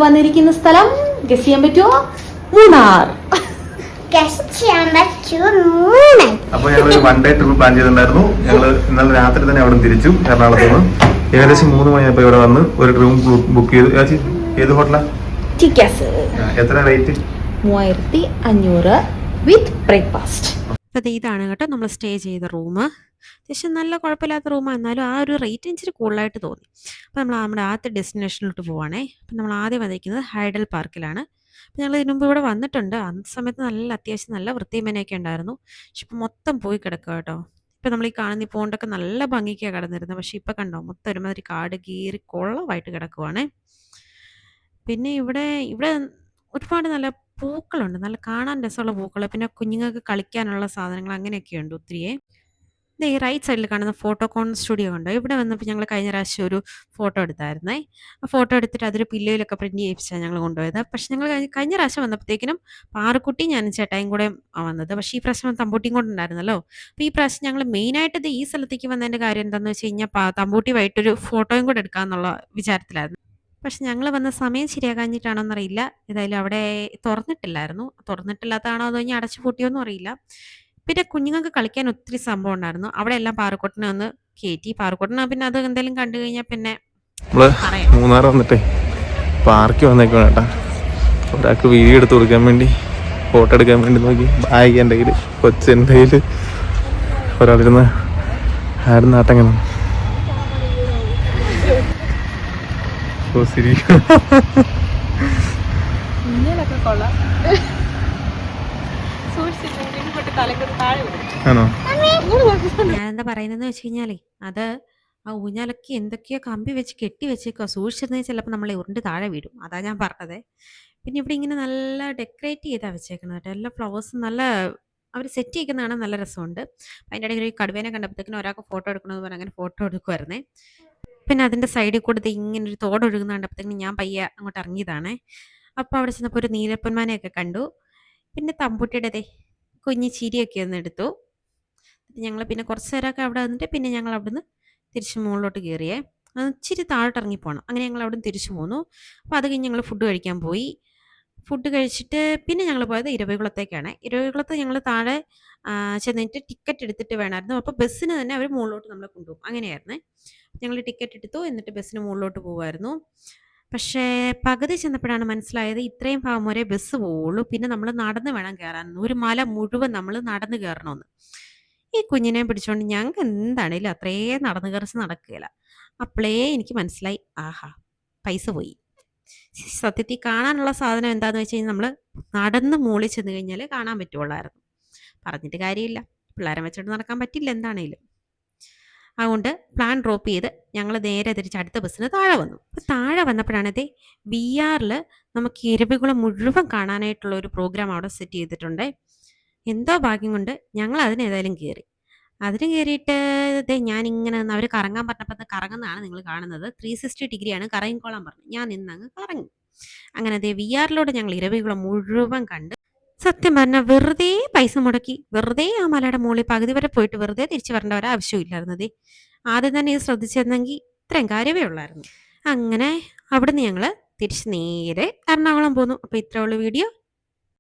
വന്നിരിക്കുന്ന സ്ഥലം ഗസ് ചെയ്യാൻ പറ്റുമോ? മൂന്നാർ. അപ്പൊ ഞങ്ങൾ ഒരു 1 ഡേ ട്രിപ്പ് പ്ലാൻ ചെയ്തിട്ടുണ്ടായിരുന്നു. ഞങ്ങള് ഇന്നലെ രാത്രി തന്നെ അവിടെ തിരിച്ചു എറണാകുളത്ത് നിന്ന്. ഏകദേശം 3 മണിയായപ്പോ ഇവിടെ വന്ന് ഒരു റൂം ബുക്ക് ചെയ്തു. ഏത് ഹോട്ടലാ? എത്ര റേറ്റ്? 3500 വിത്ത് ബ്രേക്ക്ഫാസ്റ്റ്. അപ്പോൾ ഇതാണ് കേട്ടോ നമ്മൾ സ്റ്റേ ചെയ്ത റൂം. അത്യാവശ്യം നല്ല കുഴപ്പമില്ലാത്ത റൂമാണ്, എന്നാലും ആ ഒരു റേറ്റ് ഇച്ചിരി കൂടുതലായിട്ട് തോന്നി. അപ്പോൾ നമ്മൾ നമ്മുടെ ആദ്യത്തെ ഡെസ്റ്റിനേഷനിലോട്ട് പോവുകയാണേ. അപ്പം നമ്മൾ ആദ്യം വന്നിരിക്കുന്നത് ഹൈഡൽ പാർക്കിലാണ്. അപ്പോൾ ഞങ്ങൾ ഇതിനു മുമ്പ് ഇവിടെ വന്നിട്ടുണ്ട്. അന്നത്തെ സമയത്ത് അത്യാവശ്യം നല്ല വൃത്തിമേനയൊക്കെ ഉണ്ടായിരുന്നു. പക്ഷെ ഇപ്പം മൊത്തം പോയി കിടക്കുക കേട്ടോ. ഇപ്പം നമ്മൾ ഈ കാണുന്ന ഈ പോണ്ടൊക്കെ നല്ല ഭംഗിക്കാണ് കിടന്നിരുന്നത്. പക്ഷേ ഇപ്പം കണ്ടോ, മൊത്തം ഒരുമാതിരി കാട് കീറി കൊള്ളമായിട്ട് കിടക്കുവാണേ. പിന്നെ ഇവിടെ ഒരുപാട് നല്ല പൂക്കളുണ്ട്, നല്ല കാണാൻ രസമുള്ള പൂക്കൾ. പിന്നെ കുഞ്ഞുങ്ങൾക്ക് കളിക്കാനുള്ള സാധനങ്ങൾ അങ്ങനെയൊക്കെയുണ്ട് ഒത്തിരിയേ. ഈ റൈറ്റ് സൈഡിൽ കാണുന്ന ഫോട്ടോകോൺ സ്റ്റുഡിയോ ഉണ്ട്. ഇവിടെ വന്നപ്പോൾ ഞങ്ങൾ കഴിഞ്ഞ പ്രാവശ്യം ഒരു ഫോട്ടോ എടുത്തായിരുന്നേ. ആ ഫോട്ടോ എടുത്തിട്ട് അതൊരു പില്ലോയിലൊക്കെ പ്രിന്റ് ചെയ്യിപ്പിച്ചാണ് ഞങ്ങൾ കൊണ്ടുപോയത്. പക്ഷെ ഞങ്ങൾ കഴിഞ്ഞ പ്രാവശ്യം വന്നപ്പോഴത്തേക്കിനും പാറക്കുട്ടി ഞാനും ചേട്ടായും കൂടെ വന്നത്. പക്ഷേ ഈ പ്രാവശ്യം തമ്പൂട്ടിയും കൂടെ ഉണ്ടായിരുന്നല്ലോ. അപ്പോൾ ഈ പ്രാവശ്യം ഞങ്ങൾ മെയിനായിട്ട് ഈ സ്ഥലത്തേക്ക് വന്നതിൻ്റെ കാര്യം എന്താണെന്ന് വെച്ച് കഴിഞ്ഞാൽ തമ്പൂട്ടിയുമായിട്ടൊരു ഫോട്ടോയും കൂടെ എടുക്കാമെന്നുള്ള വിചാരത്തിലായിരുന്നു. പക്ഷെ ഞങ്ങൾ വന്ന സമയം ശരിയാകാഞ്ഞിട്ടാണോന്നറിയില്ല. ഏതായാലും അവിടെ തുറന്നിട്ടില്ലായിരുന്നു. തുറന്നിട്ടില്ലാത്തതാണോ അതോ ഇനി അടച്ചു പൂട്ടിയോന്നും അറിയില്ല. പിന്നെ കുഞ്ഞുങ്ങൾക്ക് കളിക്കാൻ ഒത്തിരി സംഭവം ഉണ്ടായിരുന്നു. അവിടെ എല്ലാം പാറക്കുട്ടനെ ഒന്ന് കയറ്റി. പാറക്കുട്ടനെ പിന്നെ അത് എന്തെങ്കിലും കണ്ടു കഴിഞ്ഞാൽ പിന്നെ നമ്മള് മൂന്നാർ വന്നിട്ടേ പാർക്ക് വന്നേക്കാണ് കേട്ടാ. ഒരാൾക്ക് വീഡിയോ എടുത്ത് കൊടുക്കാൻ വേണ്ടി, ഫോട്ടോ എടുക്കാൻ വേണ്ടി നോക്കി. ബാഗ് എൻ്റെ കയ്യിൽ, കൊച്ചെൻ്റെ കയ്യിൽ, ഒരാളിരുന്ന് ആരും നാട്ടങ്ങനെ ആണോ? ഞാനെന്താ പറയുന്നതെന്ന് വെച്ച് കഴിഞ്ഞാലേ, അത് ആ ഊഞ്ഞാലൊക്കെ എന്തൊക്കെയോ കമ്പി വെച്ച് കെട്ടി വെച്ചേക്കുക. സൂക്ഷിച്ചിരുന്നെങ്കിൽ ചിലപ്പോൾ നമ്മളെ ഉരുണ്ട് താഴെ വീഴും. അതാ ഞാൻ പറഞ്ഞത്. പിന്നെ ഇവിടെ ഇങ്ങനെ നല്ല ഡെക്കറേറ്റ് ചെയ്താൽ വെച്ചേക്കുന്നത് കേട്ടോ. എല്ലാ ഫ്ലവേഴ്സും നല്ല അവർ സെറ്റ് ചെയ്യിക്കുന്ന കാണാൻ നല്ല രസമുണ്ട്. അതിൻ്റെ ഇടയിൽ ഒരു കടുവേനെ കണ്ടപ്പോഴത്തേക്കിനും ഒരാൾക്ക് ഫോട്ടോ എടുക്കണമെന്ന് പറഞ്ഞാൽ അങ്ങനെ ഫോട്ടോ എടുക്കുമായിരുന്നേ. പിന്നെ അതിൻ്റെ സൈഡിൽ കൂടെ ഇങ്ങനെ ഒരു തോടൊഴുകുന്ന കണ്ടപ്പോഴത്തേക്കിനും ഞാൻ പയ്യെ അങ്ങോട്ട് ഇറങ്ങിയതാണേ. അപ്പോൾ അവിടെ ചെന്നപ്പോൾ ഒരു നീലപ്പൊന്മാനെയൊക്കെ കണ്ടു. പിന്നെ തമ്പൂട്ടിയുടെ കുഞ്ഞ് ചിരിയൊക്കെ ഒന്ന് എടുത്തു. ഞങ്ങൾ പിന്നെ കുറച്ച് നേരമൊക്കെ അവിടെ വന്നിട്ട് പിന്നെ ഞങ്ങൾ അവിടുന്ന് തിരിച്ച് മുകളിലോട്ട് കയറിയേ. ഇച്ചിരി താഴോട്ട് ഇറങ്ങി പോകണം. അങ്ങനെ ഞങ്ങൾ അവിടെ നിന്ന് തിരിച്ചു പോന്നു. അപ്പോൾ അത് കഴിഞ്ഞ് ഞങ്ങൾ ഫുഡ് കഴിക്കാൻ പോയി. ഫുഡ് കഴിച്ചിട്ട് പിന്നെ ഞങ്ങൾ പോയത് ഇരവികുളത്തേക്കാണ്. ഇരവികുളത്ത് ഞങ്ങൾ താഴെ ചെന്നിട്ട് ടിക്കറ്റ് എടുത്തിട്ട് വേണമായിരുന്നു. അപ്പോൾ ബസ്സിന് തന്നെ അവർ മുകളിലോട്ട് നമ്മളെ കൊണ്ടുപോകും. അങ്ങനെയായിരുന്നേ. ഞങ്ങൾ ടിക്കറ്റ് എടുത്തു, എന്നിട്ട് ബസ്സിന് മുകളിലോട്ട് പോകുമായിരുന്നു. പക്ഷേ പകുതി ചെന്നപ്പോഴാണ് മനസ്സിലായത് ഇത്രയും ഭാഗം വരെ ബസ് പോവുള്ളൂ. പിന്നെ നമ്മൾ നടന്ന് വേണം കയറാൻ. ഒരു മല മുഴുവൻ നമ്മൾ നടന്ന് കയറണമെന്ന്. ഈ കുഞ്ഞിനെ പിടിച്ചുകൊണ്ട് ഞങ്ങൾക്ക് എന്താണേലും അത്രയും നടന്ന് കയറിച്ച് നടക്കുകയില്ല. അപ്പോഴേ എനിക്ക് മനസ്സിലായി, ആഹാ പൈസ പോയി. സത്യത്തിൽ കാണാനുള്ള സാധനം എന്താണെന്ന് വെച്ച് കഴിഞ്ഞാൽ നമ്മൾ നടന്ന് മുകളിൽ ചെന്ന് കഴിഞ്ഞാൽ കാണാൻ പറ്റുള്ളായിരുന്നു. പറഞ്ഞിട്ട് കാര്യമില്ല, പിള്ളേരെ വെച്ചോണ്ട് നടക്കാൻ പറ്റില്ല എന്താണേലും. അതുകൊണ്ട് പ്ലാൻ ഡ്രോപ്പ് ചെയ്ത് ഞങ്ങൾ നേരെ തിരിച്ച് അടുത്ത ബസ്സിന് താഴെ വന്നു. അപ്പോൾ താഴെ വന്നപ്പോഴാണ് VR നമുക്ക് ഇരവികുളം മുഴുവൻ കാണാനായിട്ടുള്ള ഒരു പ്രോഗ്രാം അവിടെ സെറ്റ് ചെയ്തിട്ടുണ്ട്. എന്തോ ഭാഗ്യം കൊണ്ട് ഞങ്ങൾ അതിനേതായാലും കയറി. അതിന് കയറിയിട്ട് ഞാനിങ്ങനെ അവർ കറങ്ങാൻ പറഞ്ഞപ്പോൾ കറങ്ങുന്നതാണ് നിങ്ങൾ കാണുന്നത്. 360 ഡിഗ്രിയാണ് കറങ്ങിക്കോളാൻ പറഞ്ഞു. ഞാൻ നിന്നങ്ങ് കറങ്ങി. അങ്ങനെ VR ഞങ്ങൾ ഇരവികുളം മുഴുവൻ കണ്ട്. സത്യം പറഞ്ഞാൽ വെറുതെ പൈസ മുടക്കി, വെറുതെ ആ മലയുടെ മുകളിൽ പകുതി വരെ പോയിട്ട് വെറുതെ തിരിച്ചു വരേണ്ട ഒരാവശ്യമില്ലായിരുന്നത്. ആദ്യം തന്നെ ഇത് ശ്രദ്ധിച്ചിരുന്നെങ്കിൽ ഇത്രയും കാര്യമേ ഉള്ളായിരുന്നു. അങ്ങനെ അവിടുന്ന് ഞങ്ങൾ തിരിച്ച് നേരെ എറണാകുളം പോന്നു. അപ്പോൾ ഇത്രയുള്ള വീഡിയോ